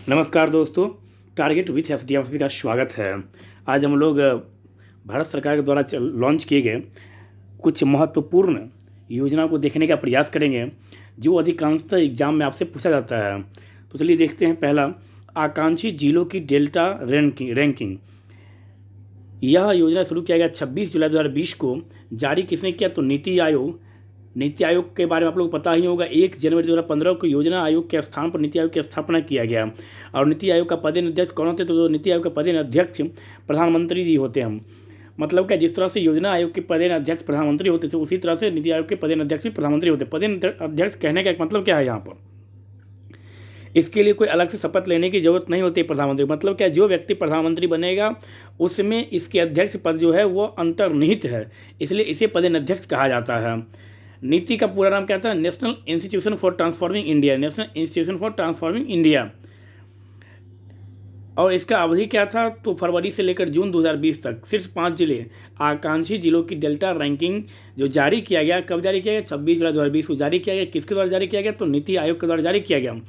नमस्कार दोस्तों, target with SDM का स्वागत है। आज हम लोग भारत सरकार के द्वारा लॉन्च किए गए कुछ महत्वपूर्ण योजनाओं को देखने का प्रयास करेंगे जो अधिकांशतः एग्जाम में आपसे पूछा जाता है। तो चलिए देखते हैं। पहला, आकांक्षी जिलों की डेल्टा रैंकिंग। यह योजना शुरू किया गया 26 जुलाई 2020 को। जारी किसने किया? तो नीति आयोग के बारे में आप लोग पता ही होगा। 1 जनवरी 2015 को योजना आयोग के स्थान पर नीति आयोग की स्थापना किया गया। और नीति आयोग का पदेन अध्यक्ष कौन होते? तो नीति आयोग का पदेन अध्यक्ष प्रधानमंत्री जी होते हैं। मतलब क्या, जिस तरह से योजना आयोग के पदेन अध्यक्ष प्रधानमंत्री होते थे, उसी तरह से नीति आयोग के पदेन अध्यक्ष भी प्रधानमंत्री होते। पदेन अध्यक्ष कहने का एक मतलब क्या है यहाँ पर? इसके लिए कोई अलग से शपथ लेने की जरूरत नहीं होती। प्रधानमंत्री मतलब क्या, जो व्यक्ति प्रधानमंत्री बनेगा उसमें इसके अध्यक्ष पद जो है वो अंतर्निहित है, इसलिए इसे पदेन अध्यक्ष कहा जाता है। नीति का पूरा नाम क्या था? National institution for transforming India. National institution for transforming India. और इसका अवधि क्या था? तो फरवरी से लेकर जून 2020 तक सिर्फ 5 जिले आकांक्षी जिलों की डेल्टा रैंकिंग जो जारी किया गया। कब जारी किया गया? 26 जुलाई 2020 को जारी किया गया। किसके द्वारा जारी किया गया? तो नीति आयोग के द्वारा जारी किया गया।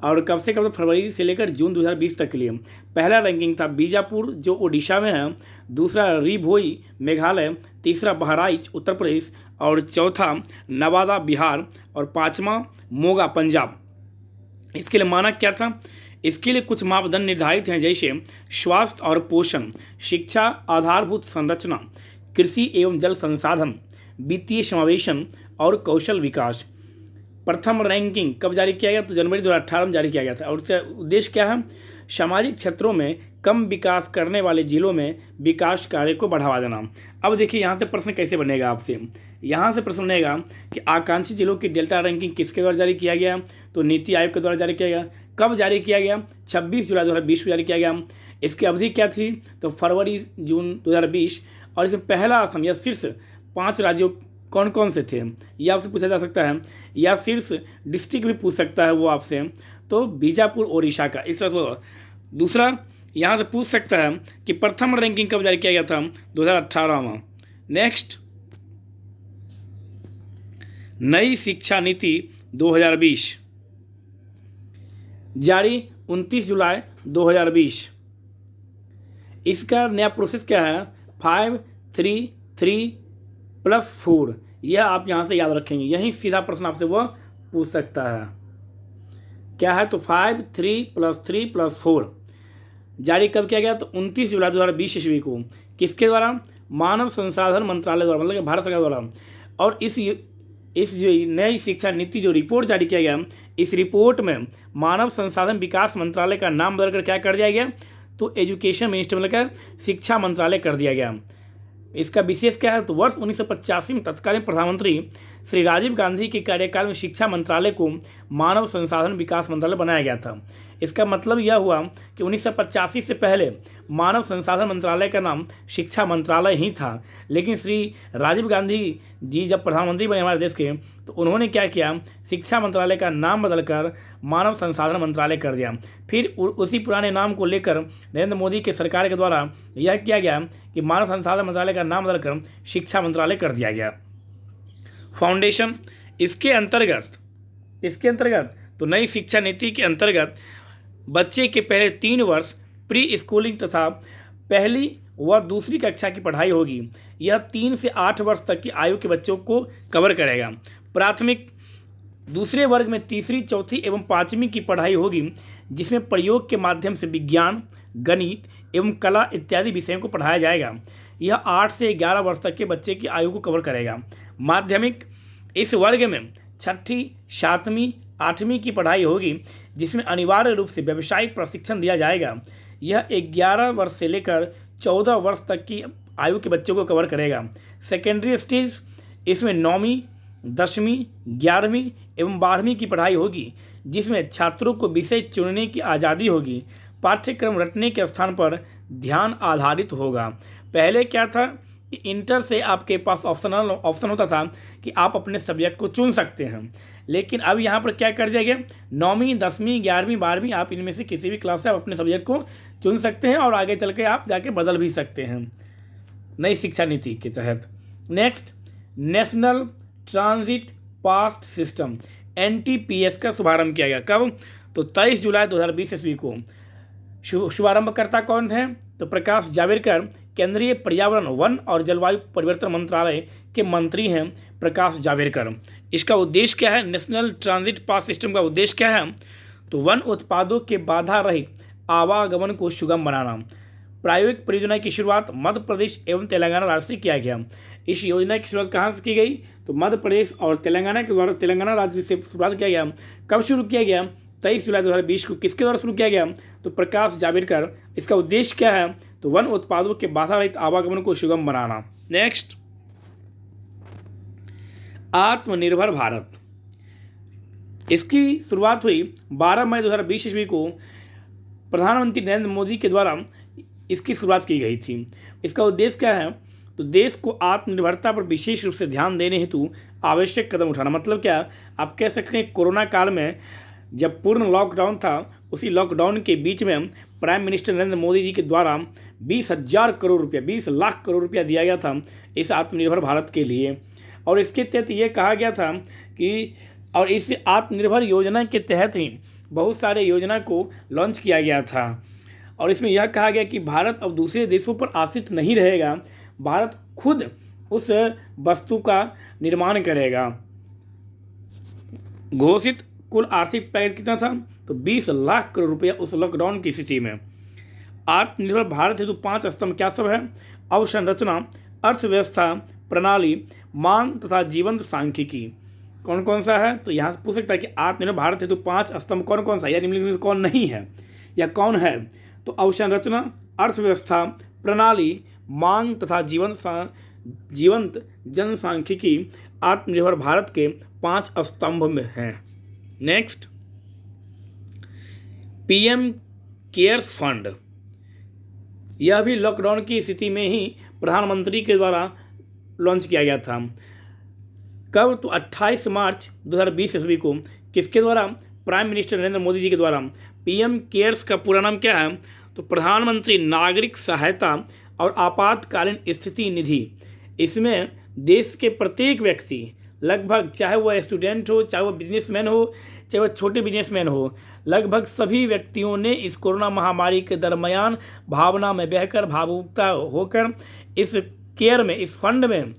और कब से कब? फरवरी से लेकर जून 2020 तक के लिए। पहला रैंकिंग था बीजापुर जो उड़ीसा में है, दूसरा रीभोई मेघालय, तीसरा बहराइच उत्तर प्रदेश, और चौथा नवादा बिहार, और पाँचवा मोगा पंजाब। इसके लिए मानक क्या था? इसके लिए कुछ मापदंड निर्धारित हैं, जैसे स्वास्थ्य और पोषण, शिक्षा, आधारभूत संरचना, कृषि एवं जल संसाधन, वित्तीय समावेशन और कौशल विकास। प्रथम रैंकिंग कब जारी किया गया? तो जनवरी 2018 में जारी किया गया था। और इसका उद्देश्य क्या है? सामाजिक क्षेत्रों में कम विकास करने वाले जिलों में विकास कार्य को बढ़ावा देना। अब देखिए यहाँ से प्रश्न कैसे बनेगा आपसे। यहाँ से प्रश्न बनेगा कि आकांक्षी जिलों की डेल्टा रैंकिंग किसके द्वारा जारी किया गया? तो नीति आयोग के द्वारा जारी किया गया। कब जारी किया गया? 26 जुलाई 2020 को जारी किया गया। इसकी अवधि क्या थी? तो फरवरी जून 2020। और इसमें पहला असम या शीर्ष 5 राज्यों कौन कौन से थे ये आपसे पूछा जा सकता है, या शीर्ष डिस्ट्रिक्ट भी पूछ सकता है वो आपसे। तो बीजापुर ओडिशा का। इस तरह से दूसरा यहाँ से पूछ सकता है कि प्रथम रैंकिंग कब जारी किया गया था? 2018 में। नेक्स्ट, नई शिक्षा नीति 2020 जारी 29 जुलाई 2020। इसका नया प्रोसेस क्या है? 5-3-3+4। यह आप यहाँ से याद रखेंगे। यही सीधा प्रश्न आपसे वो पूछ सकता है। क्या है? तो 5-3+3+4 जारी कब किया गया? तो 29 जुलाई 2020 ईस्वी को। किसके द्वारा? मानव संसाधन मंत्रालय द्वारा, मतलब कि भारत सरकार द्वारा। और इस जो नई शिक्षा नीति जो रिपोर्ट जारी किया गया, इस रिपोर्ट में मानव संसाधन विकास मंत्रालय का नाम बदलकर क्या कर दिया गया? तो एजुकेशन मिनिस्टर, मतलब शिक्षा मंत्रालय कर दिया गया। इसका विशेष क्या है? तो वर्ष 1985 में तत्कालीन प्रधानमंत्री श्री राजीव गांधी के कार्यकाल में शिक्षा मंत्रालय को मानव संसाधन विकास मंत्रालय बनाया गया था। इसका मतलब यह हुआ कि 1985 से पहले मानव संसाधन मंत्रालय का नाम शिक्षा मंत्रालय ही था। लेकिन श्री राजीव गांधी जी जब प्रधानमंत्री बने हमारे देश के, तो उन्होंने क्या किया? शिक्षा मंत्रालय का नाम बदलकर मानव संसाधन मंत्रालय कर दिया। फिर उसी पुराने नाम को लेकर नरेंद्र मोदी के सरकार के द्वारा यह किया गया कि मानव संसाधन मंत्रालय का नाम बदलकर शिक्षा मंत्रालय कर दिया गया। फाउंडेशन, इसके अंतर्गत तो नई शिक्षा नीति के अंतर्गत बच्चे के पहले 3 वर्ष प्री स्कूलिंग तथा पहली व दूसरी कक्षा की पढ़ाई होगी। यह 3 से 8 वर्ष तक की आयु के बच्चों को कवर करेगा। प्राथमिक दूसरे वर्ग में तीसरी, चौथी एवं 5वीं की पढ़ाई होगी, जिसमें प्रयोग के माध्यम से विज्ञान, गणित एवं कला इत्यादि विषयों को पढ़ाया जाएगा। यह 8 से 11 वर्ष तक के बच्चे की आयु को कवर करेगा। माध्यमिक, इस वर्ग में 6ठी, 7वीं, 8वीं की पढ़ाई होगी, जिसमें अनिवार्य रूप से व्यावसायिक प्रशिक्षण दिया जाएगा। यह 11 वर्ष से लेकर 14 वर्ष तक की आयु के बच्चों को कवर करेगा। सेकेंडरी स्टेज, इसमें 9वीं, 10वीं, 11वीं एवं 12वीं की पढ़ाई होगी, जिसमें छात्रों को विषय चुनने की आज़ादी होगी। पाठ्यक्रम रटने के स्थान पर ध्यान आधारित होगा। पहले क्या था कि इंटर से आपके पास ऑप्शन होता था कि आप अपने सब्जेक्ट को चुन सकते हैं, लेकिन अब यहाँ पर क्या कर दिया गया? 9वीं, 10वीं, 11वीं, 12वीं आप इनमें से किसी भी क्लास से आप अपने सब्जेक्ट को चुन सकते हैं और आगे चल के आप जाके बदल भी सकते हैं नई शिक्षा नीति के तहत। Next, national transit pass system NTPS का शुभारंभ किया गया। कब? तो 23 जुलाई 2020 ईस्वी को शुभारंभकर्ता कौन है? तो प्रकाश जावड़ेकर केंद्रीय पर्यावरण, वन और जलवायु परिवर्तन मंत्रालय के मंत्री हैं प्रकाश जावड़ेकर। इसका उद्देश्य क्या है? नेशनल ट्रांजिट पास सिस्टम का उद्देश्य क्या है? तो वन उत्पादों के बाधा रहित आवागमन को सुगम बनाना। प्रायोगिक परियोजना की शुरुआत मध्य प्रदेश एवं तेलंगाना राज्य से किया गया। इस योजना की शुरुआत कहाँ से की गई? तो मध्य प्रदेश और तेलंगाना के द्वारा तेलंगाना राज्य से शुरुआत किया गया। कब शुरू किया गया? 23 जुलाई 2020 को। किसके द्वारा शुरू किया गया? तो प्रकाश जावड़ेकर। इसका उद्देश्य क्या है? तो वन उत्पादों के बाधा रहित आवागमन को सुगम बनाना। नेक्स्ट, आत्मनिर्भर भारत। इसकी शुरुआत हुई 12 मई 2020 ईस्वी को प्रधानमंत्री नरेंद्र मोदी के द्वारा इसकी शुरुआत की गई थी। इसका उद्देश्य क्या है? तो देश को आत्मनिर्भरता पर विशेष रूप से ध्यान देने हेतु आवश्यक कदम उठाना। मतलब क्या, आप कह सकते हैं कोरोना काल में जब पूर्ण लॉकडाउन था, उसी लॉकडाउन के बीच में प्राइम मिनिस्टर नरेंद्र मोदी जी के द्वारा 20,000 करोड़ रुपया, 20 लाख करोड़ रुपया दिया गया था इस आत्मनिर्भर भारत के लिए। और इसके तहत ये कहा गया था कि, और इस आत्मनिर्भर योजना के तहत ही बहुत सारे योजना को लॉन्च किया गया था। और इसमें यह कहा गया कि भारत अब दूसरे देशों पर आश्रित नहीं रहेगा, भारत खुद उस वस्तु का निर्माण करेगा। घोषित कुल आर्थिक पैकेज कितना था? तो 20 लाख करोड़ रुपया उस लॉकडाउन की स्थिति में। आत्मनिर्भर भारत हेतु 5 स्तंभ क्या सब है? अवसंरचना, अर्थव्यवस्था, प्रणाली, मांग तथा जीवंत सांख्यिकी। कौन कौन सा है? तो यहाँ से पूछ सकता है कि आत्मनिर्भर भारत हेतु 5 स्तंभ कौन कौन सा है, या निम्नलिखित में कौन नहीं है या कौन है? तो अवसंरचना, अर्थव्यवस्था, प्रणाली, मांग तथा जीवंत जनसांख्यिकी आत्मनिर्भर भारत के 5 स्तंभ में हैं। Next, PM cares fund. यह भी लॉकडाउन की स्थिति में ही प्रधानमंत्री के द्वारा लॉन्च किया गया था। कब? तो 28 मार्च 2020 ईस्वी को। किसके द्वारा? प्राइम मिनिस्टर नरेंद्र मोदी जी के द्वारा। पीएम केयर्स का पूरा नाम क्या है? तो प्रधानमंत्री नागरिक सहायता और आपातकालीन स्थिति निधि। इसमें देश के प्रत्येक व्यक्ति, लगभग चाहे वह स्टूडेंट हो, चाहे वह बिजनेसमैन हो, चाहे वह छोटे बिजनेसमैन हो, लगभग सभी व्यक्तियों ने इस कोरोना महामारी के दरमियान भावना में बहकर, भावुकता होकर इस केयर में, इस फंड में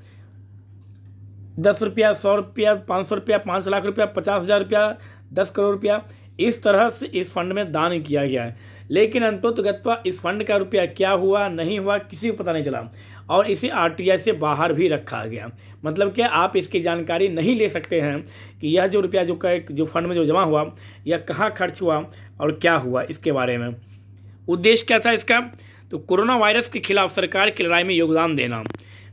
10 रुपया, 100 रुपया, 500 रुपया, 5 लाख रुपया, 50,000 रुपया, 10 करोड़ रुपया, इस तरह से इस फंड में दान किया गया है। लेकिन अंततोगत्वा इस फंड का रुपया क्या हुआ, नहीं हुआ, किसी को पता नहीं चला और इसे आरटीआई से बाहर भी रखा गया। मतलब क्या, आप इसकी जानकारी नहीं ले सकते हैं कि यह जो रुपया जो फंड में जो जमा हुआ, यह कहाँ खर्च हुआ और क्या हुआ, इसके बारे में। उद्देश्य क्या था इसका? तो कोरोना वायरस के खिलाफ सरकार की लड़ाई में योगदान देना।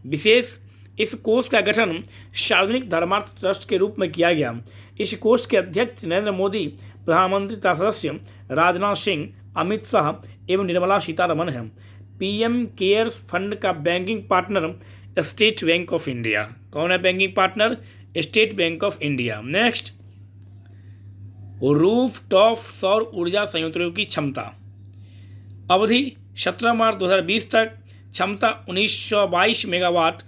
विशेष इस कोष का गठन सार्वजनिक धर्मार्थ ट्रस्ट के रूप में किया गया। इस कोष के अध्यक्ष नरेंद्र मोदी, प्रधानमंत्री तथा सदस्य राजनाथ सिंह, अमित शाह एवं निर्मला सीतारमण हैं। पीएम केयर्स फंड का banking partner state bank of India. कौन है banking partner? State bank of India. Next, roof top सौर ऊर्जा संयंत्रों की क्षमता। अवधि 17 मार्च 2020 तक, क्षमता 1922 मेगावाट।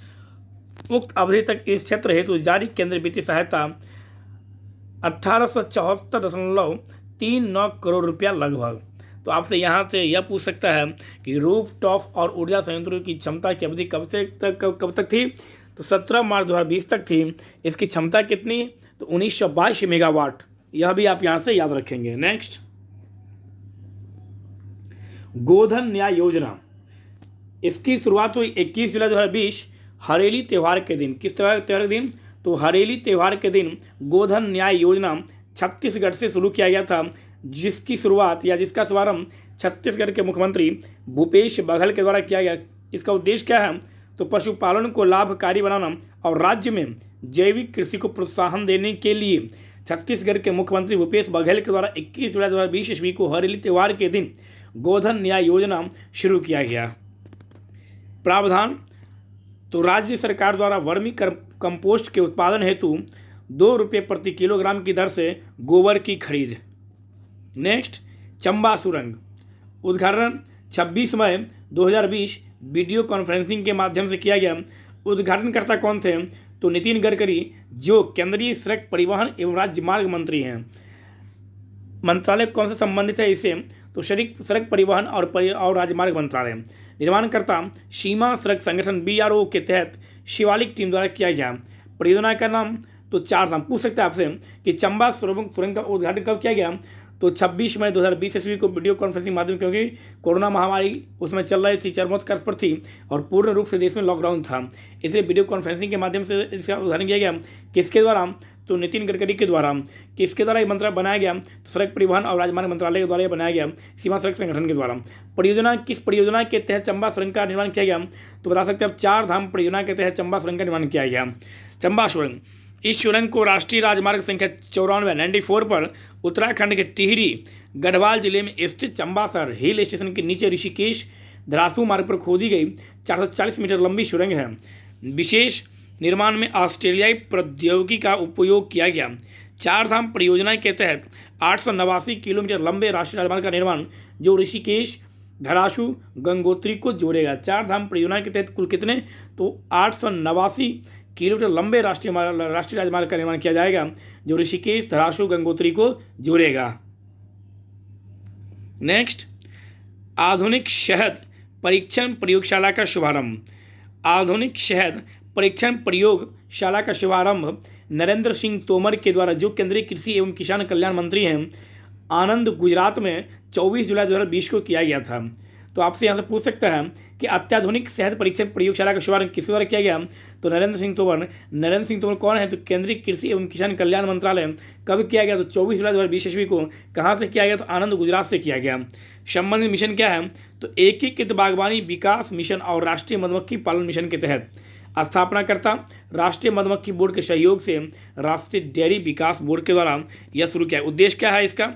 उक्त अवधि तक इस क्षेत्र हेतु जारी केंद्रीय वित्तीय सहायता 1874.39 करोड़ रुपया लगभग। तो आपसे यहाँ से यह पूछ सकता है कि रूफ टॉप और ऊर्जा संयंत्रों की क्षमता की अवधि कब तक थी? तो 17 मार्च 2020 तक थी। इसकी क्षमता कितनी? तो 1922 मेगावाट। यह भी आप यहाँ से याद रखेंगे। नेक्स्ट, गोधन न्याय योजना। इसकी शुरुआत हुई 21 जुलाई 2020 हरेली त्यौहार के दिन। किस त्यौहार के दिन? तो हरेली त्यौहार के दिन गोधन न्याय योजना छत्तीसगढ़ से शुरू किया गया था, जिसकी शुरुआत या जिसका शुभारंभ छत्तीसगढ़ के मुख्यमंत्री भूपेश बघेल के द्वारा किया गया। इसका उद्देश्य क्या है? तो पशुपालन को लाभकारी बनाना और राज्य में जैविक कृषि को प्रोत्साहन देने के लिए छत्तीसगढ़ के मुख्यमंत्री भूपेश बघेल के द्वारा 21 जुलाई 2020 ईस्वी को हरेली त्यौहार के दिन गोधन न्याय योजना शुरू किया गया। प्रावधान, तो राज्य सरकार द्वारा वर्मी कंपोस्ट के उत्पादन हेतु 2 रुपये प्रति किलोग्राम की दर से गोबर की खरीद। नेक्स्ट, चंबा सुरंग। उद्घाटन 26 मई 2020 वीडियो कॉन्फ्रेंसिंग के माध्यम से किया गया। उद्घाटनकर्ता कौन थे? तो नितिन गडकरी, जो केंद्रीय सड़क परिवहन एवं राज्य मार्ग मंत्री हैं। मंत्रालय कौन से संबंधित है इससे? तो सड़क परिवहन और राजमार्ग मंत्रालय। निर्माणकर्ता सीमा सड़क संगठन BRO के तहत शिवालिक टीम द्वारा किया गया। परियोजना का नाम तो चार धाम। पूछ सकते हैं आपसे कि चंबा सुरंग का उद्घाटन कब किया गया? तो 26 मई 2020 ईस्वी को वीडियो कॉन्फ्रेंसिंग माध्यम, क्योंकि कोरोना महामारी उसमें चल रही थी, चरमोत्कर्ष पर थी और पूर्ण रूप से देश में लॉकडाउन था, इसलिए वीडियो कॉन्फ्रेंसिंग के माध्यम से इसका उद्घाटन किया गया। किसके द्वारा? तो नितिन गडकरी के द्वारा। किसके द्वारा ये मंत्रालय बनाया गया? तो सड़क परिवहन और राजमार्ग मंत्रालय के द्वारा ये बनाया गया, सीमा सड़क संगठन के द्वारा। परियोजना किस परियोजना के तहत चंबा सुरंग का निर्माण किया गया? तो बता सकते हैं आप, चार धाम परियोजना के तहत चंबा सुरंग का निर्माण किया गया। चंबा सुरंग, इस सुरंग को राष्ट्रीय राजमार्ग संख्या 94 पर उत्तराखंड के टिहरी गढ़वाल जिले में स्थित चंबासर हिल स्टेशन के नीचे ऋषिकेश धरासू मार्ग पर खोदी गई 440 मीटर लंबी सुरंग है। विशेष निर्माण में ऑस्ट्रेलियाई प्रौद्योगिकी का उपयोग किया गया। चार धाम परियोजना के तहत 889 किलोमीटर लंबे राष्ट्रीय राजमार्ग का निर्माण, जो ऋषिकेश धरासू गंगोत्री को जोड़ेगा। चार धाम परियोजना के तहत कुल कितने? तो 889 किलोमीटर लंबे राष्ट्रीय राजमार्ग का निर्माण किया जाएगा, जो ऋषिकेश धरासू गंगोत्री को जोड़ेगा। नेक्स्ट, आधुनिक शहद परीक्षण प्रयोगशाला का शुभारंभ। आधुनिक शहद परीक्षण प्रयोगशाला का शुभारंभ नरेंद्र सिंह तोमर के द्वारा, जो केंद्रीय कृषि एवं किसान कल्याण मंत्री हैं, आनंद गुजरात में 24 जुलाई 2020 को किया गया था। तो आपसे यहाँ से पूछ सकता है कि अत्याधुनिक शहद परीक्षण प्रयोगशाला का शुभारंभ किसके द्वारा किया गया? तो नरेंद्र सिंह तोमर। नरेंद्र सिंह तोमर कौन है? तो केंद्रीय कृषि एवं किसान कल्याण मंत्रालय। कब किया गया? तो 24 जुलाई 2020 ईस्वी को। कहाँ से किया गया? तो आनंद गुजरात से किया गया। संबंधित मिशन क्या है? तो एकीकृत बागवानी विकास मिशन और राष्ट्रीय मधुमक्खी पालन मिशन के तहत। स्थापनाकर्ता राष्ट्रीय मधुमक्खी बोर्ड के सहयोग से राष्ट्रीय डेयरी विकास बोर्ड के द्वारा यह शुरू किया है। उद्देश्य क्या है इसका?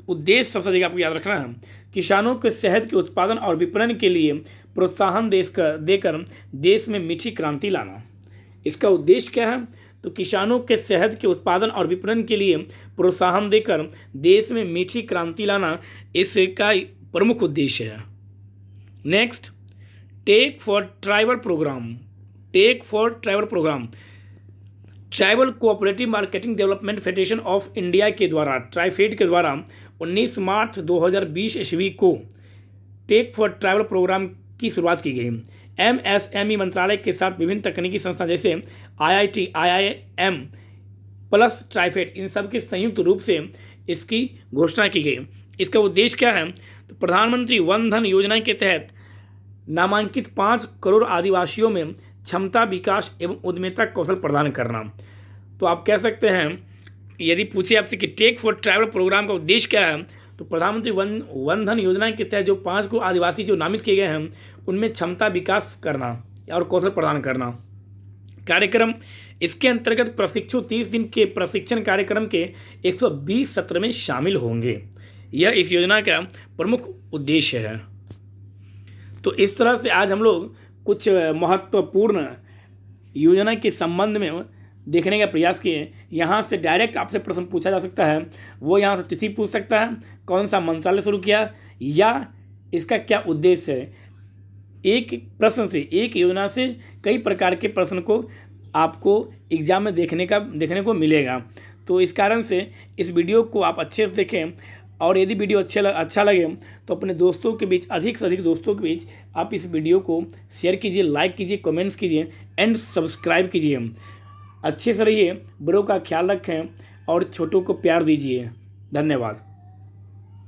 उद्देश्य सबसे जगह आपको याद रखना है, किसानों के शहद के उत्पादन और विपणन के लिए प्रोत्साहन देकर देश में मीठी क्रांति लाना। इसका उद्देश्य क्या है? तो किसानों के शहद के उत्पादन और विपणन के लिए प्रोत्साहन देकर देश में मीठी क्रांति लाना इसका प्रमुख उद्देश्य है। Next, tech for tribal program. Tech for tribal program tribal cooperative marketing development federation of India के द्वारा, ट्राइफेड के द्वारा 19 मार्च 2020 ईस्वी को टेक फॉर ट्राइबल प्रोग्राम की शुरुआत की गई। MSME मंत्रालय के साथ विभिन्न तकनीकी संस्थान जैसे IIT, IIM प्लस ट्राइफेड, इन सब के संयुक्त रूप से इसकी घोषणा की गई। इसका उद्देश्य क्या है? तो प्रधानमंत्री वन धन योजना के तहत नामांकित 5 करोड़ आदिवासियों में क्षमता विकास एवं उद्यमिता कौशल प्रदान करना। तो आप कह सकते हैं, यदि पूछे आपसे कि टेक फॉर ट्राइबल प्रोग्राम का उद्देश्य क्या है, तो प्रधानमंत्री वन धन योजना के तहत जो 5 करोड़ आदिवासी जो नामित किए गए हैं, उनमें क्षमता विकास करना और कौशल प्रदान करना। कार्यक्रम, इसके अंतर्गत प्रशिक्षु 30 दिन के प्रशिक्षण कार्यक्रम के 120 सत्र में शामिल होंगे। यह इस योजना का प्रमुख उद्देश्य है। तो इस तरह से आज हम लोग कुछ महत्वपूर्ण योजना के संबंध में देखने का प्रयास किए। यहाँ से डायरेक्ट आपसे प्रश्न पूछा जा सकता है, वो यहाँ से तिथि पूछ सकता है, कौन सा मंत्रालय शुरू किया या इसका क्या उद्देश्य है। एक प्रश्न से, एक योजना से कई प्रकार के प्रश्न को आपको एग्जाम में देखने को मिलेगा। तो इस कारण से इस वीडियो को आप अच्छे से देखें, और यदि वीडियो अच्छा लगे तो अपने दोस्तों के बीच, अधिक से अधिक दोस्तों के बीच आप इस वीडियो को शेयर कीजिए, लाइक कीजिए, कमेंट्स कीजिए एंड सब्सक्राइब कीजिए। अच्छे से रहिए, बड़ों का ख्याल रखें और छोटों को प्यार दीजिए। धन्यवाद।